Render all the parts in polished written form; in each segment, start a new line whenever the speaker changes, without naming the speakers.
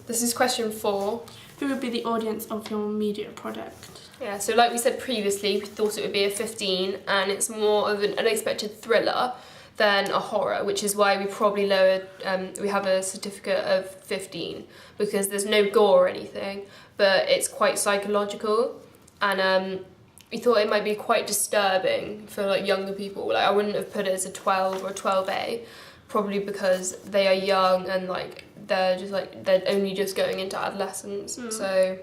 This is question 4.
Who would be the audience of your media product?
Yeah, so like we said previously, we thought it would be a 15, and it's more of an unexpected thriller than a horror, which is why we probably lowered, we have a certificate of 15, because there's no gore or anything, but it's quite psychological, and we thought it might be quite disturbing for like younger people. Like I wouldn't have put it as a 12 or 12A, probably because they are young and like they're only just going into adolescence, so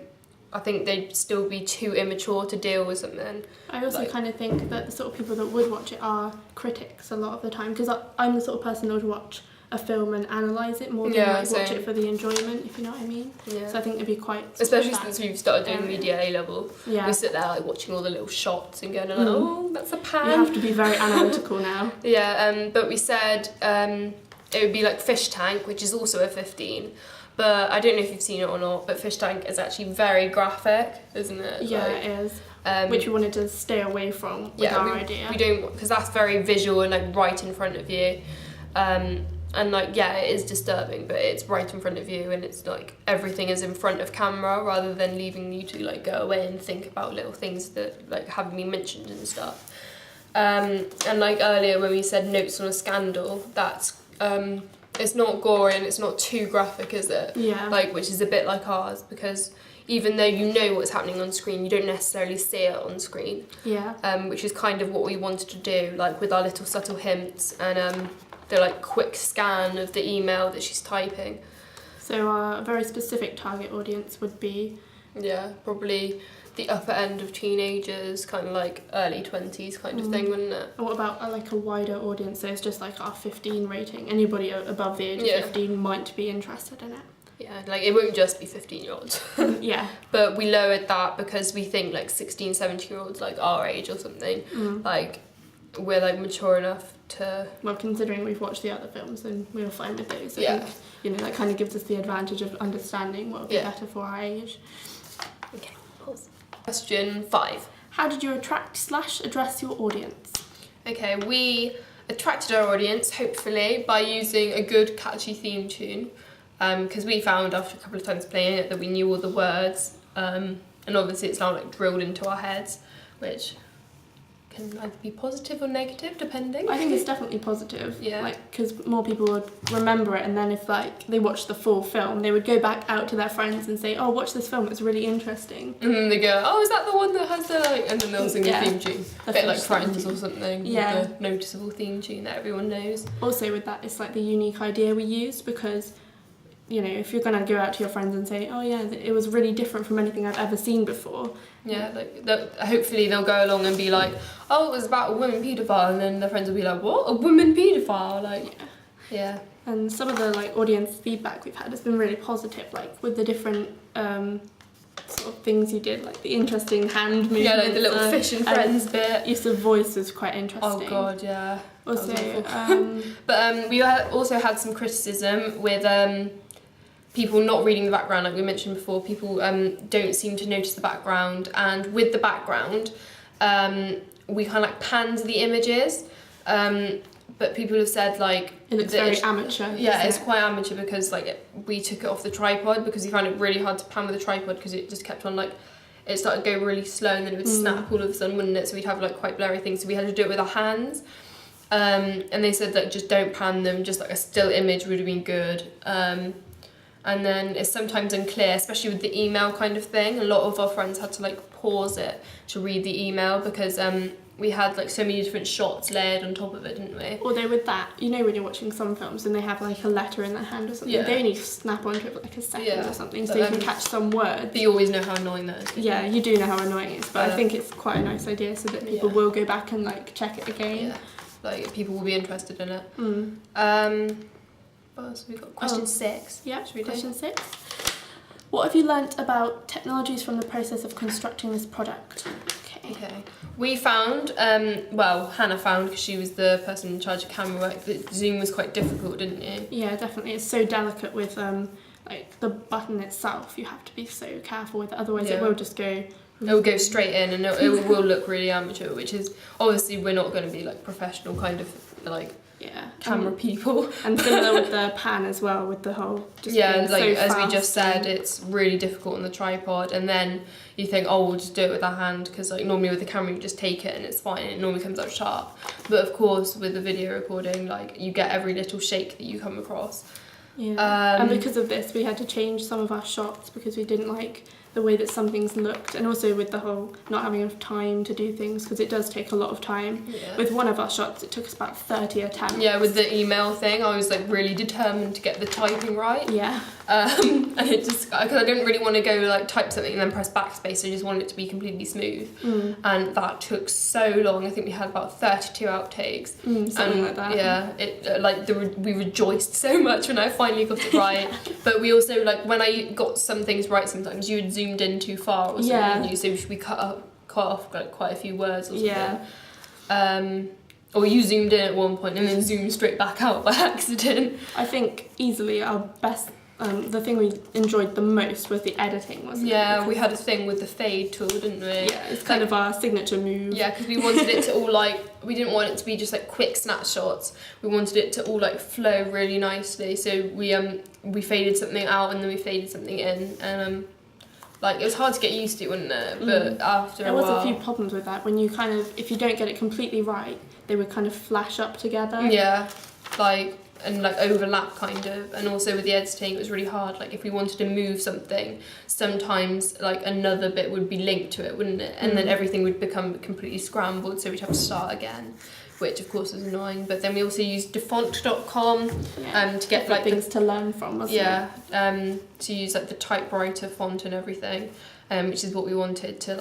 I think they'd still be too immature to deal with something.
I also kind of think that the sort of people that would watch it are critics a lot of the time, because I'm the sort of person that would watch a film and analyse it more than like watch it for the enjoyment, if you know what I mean.
Yeah.
So I think it'd be quite...
Especially since we've started doing media A level.
Yeah.
We sit there like watching all the little shots and going, oh, that's a pan.
You have to be very analytical now.
Yeah, but we said it would be like Fish Tank, which is also a 15. But I don't know if you've seen it or not, but Fish Tank is actually very graphic, isn't it?
Yeah, like, it is. Which we wanted to stay away from with our idea.
We don't, because that's very visual and like right in front of you. And like, yeah, it is disturbing, but it's right in front of you, and it's like everything is in front of camera rather than leaving you to like go away and think about little things that like haven't been mentioned and stuff. And like earlier when we said Notes on a Scandal, that's it's not gory and it's not too graphic, is it?
Yeah.
Like, which is a bit like ours, because even though you know what's happening on screen, you don't necessarily see it on screen.
Yeah.
Which is kind of what we wanted to do, like with our little subtle hints and the like quick scan of the email that she's typing.
So our very specific target audience would be...
Yeah, probably the upper end of teenagers, kind of like early 20s kind of thing, wouldn't it?
What about like a wider audience? So it's just like our 15 rating. Anybody above the age of 15 might be interested in it.
Yeah, like it won't just be 15-year-olds.
Yeah.
But we lowered that because we think like 16, 17-year-olds like our age or something, like we're like mature enough to...
Well, considering we've watched the other films, then we were fine with those.
Yeah.
I think, you know, that kind of gives us the advantage of understanding what would be better for our age.
Okay, pause. Question 5.
How did you attract/address your audience?
Okay, we attracted our audience, hopefully, by using a good catchy theme tune, because we found after a couple of times playing it that we knew all the words, and obviously it's now like drilled into our heads, which can either be positive or negative, depending.
I think it's definitely positive.
Yeah.
Like, because more people would remember it, and then if like they watched the full film, they would go back out to their friends and say, "Oh, watch this film; it's really interesting."
And then they go, "Oh, is that the one that has the like?" And then they'll sing the theme tune, a bit like Friends or something.
Yeah.
With the noticeable theme tune that everyone knows.
Also, with that, it's like the unique idea we used, because, you know, if you're going to go out to your friends and say, oh yeah, it was really different from anything I've ever seen before.
Yeah, like hopefully they'll go along and be like, oh, it was about a woman paedophile, and then their friends will be like, what? A woman paedophile? Like, yeah.
And some of the like audience feedback we've had has been really positive, like with the different sort of things you did, like the interesting hand movements.
Yeah, like the little fish and friends bit.
Use of voice was quite interesting.
Oh god, yeah.
Also,
but we also had some criticism with people not reading the background, like we mentioned before. People don't seem to notice the background, and with the background, we kind of like panned the images, but people have said like
it looks very amateur.
Yeah, it's quite amateur because like we took it off the tripod because we found it really hard to pan with a tripod because it just kept on like, it started to go really slow and then it would snap all of a sudden, wouldn't it? So we'd have like quite blurry things, so we had to do it with our hands. And they said that just don't pan them, just like a still image would have been good. And then it's sometimes unclear, especially with the email kind of thing. A lot of our friends had to like pause it to read the email because we had like so many different shots layered on top of it, didn't we?
Although with that, you know when you're watching some films and they have like a letter in their hand or something, they only snap onto it for like a second or something, so you can catch some words.
But you always know how annoying that is.
Yeah, you do know how annoying it is, but I think it's quite a nice idea so that people will go back and like check it again.
Yeah, like people will be interested in it. Well, so we've got question 6.
Yeah, question 6. What have you learnt about technologies from the process of constructing this product?
Okay. We found, well, Hannah found, because she was the person in charge of camera work, that Zoom was quite difficult, didn't you?
Yeah, definitely. It's so delicate with like the button itself. You have to be so careful with it, otherwise it will just go...
It will go straight in and it will look really amateur, which is, obviously we're not going to be like professional kind of like
Yeah.
camera people.
And similar with the pan as well, with the whole just
yeah,
being
like
so
as we
fast
just said,
and-
it's really difficult on the tripod, and then you think, oh, we'll just do it with our hand, because like normally with the camera you just take it and it's fine, it normally comes out sharp. But of course with the video recording, like you get every little shake that you come across.
Yeah. And because of this, we had to change some of our shots because we didn't like the way that some things looked, and also with the whole not having enough time to do things, because it does take a lot of time.
Yeah.
With one of our shots, it took us about 30 attempts.
Yeah, with the email thing, I was like really determined to get the typing right.
Yeah.
And it just, because I didn't really want to go like type something and then press backspace, I just wanted it to be completely smooth. And that took so long. I think we had about 32 outtakes.
Something like that.
Yeah, it we rejoiced so much when I finally got it right. But we also, like, when I got some things right, sometimes you had zoomed in too far or something,
Yeah.
so we cut off like quite a few words or something.
Yeah.
Or you zoomed in at one point and then zoomed straight back out by accident.
I think easily our best, the thing we enjoyed the most was the editing, wasn't it?
Yeah, we had a thing with the fade tool, didn't we?
Yeah, it's kind of our signature move.
Yeah, because we wanted it to all like, we didn't want it to be just like quick snapshots. We wanted it to all like flow really nicely. So we faded something out and then we faded something in, and like it was hard to get used to, wasn't it? But after
There
a
was
while,
a few problems with that when you kind of, if you don't get it completely right, they would kind of flash up together.
yeah, like, and like overlap kind of. And also with the editing, it was really hard. Like if we wanted to move something, sometimes like another bit would be linked to it, wouldn't it? And then everything would become completely scrambled, so we'd have to start again, which of course was annoying. But then we also used defont.com to get like
things to learn from, wasn't it?
to use like the typewriter font and everything, which is what we wanted to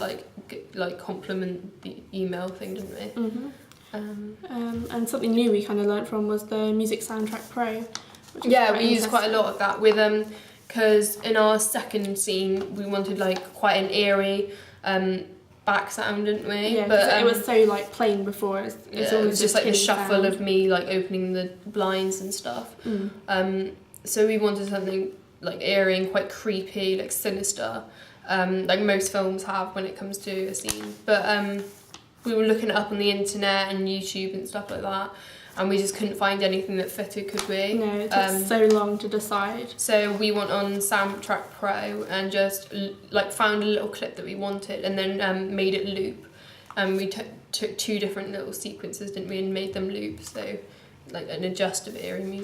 like complement the email thing, didn't we?
And something new we kind of learnt from was the Music Soundtrack Pro. Which
Yeah, we used quite a lot of that with because in our second scene we wanted like quite an eerie back sound, didn't we?
Yeah,
but
it was so like plain before. It's
it was just like the shuffle
sound.
of me like opening the blinds and stuff. So we wanted something like eerie and quite creepy, like sinister, like most films have when it comes to a scene. But we were looking it up on the internet and YouTube and stuff like that, and we just couldn't find anything that fitted, could we?
No, it took so long to decide.
So we went on Soundtrack Pro and just like found a little clip that we wanted, and then made it loop. And we took two different little sequences, didn't we, and made them loop. So like an adjust of eerie music.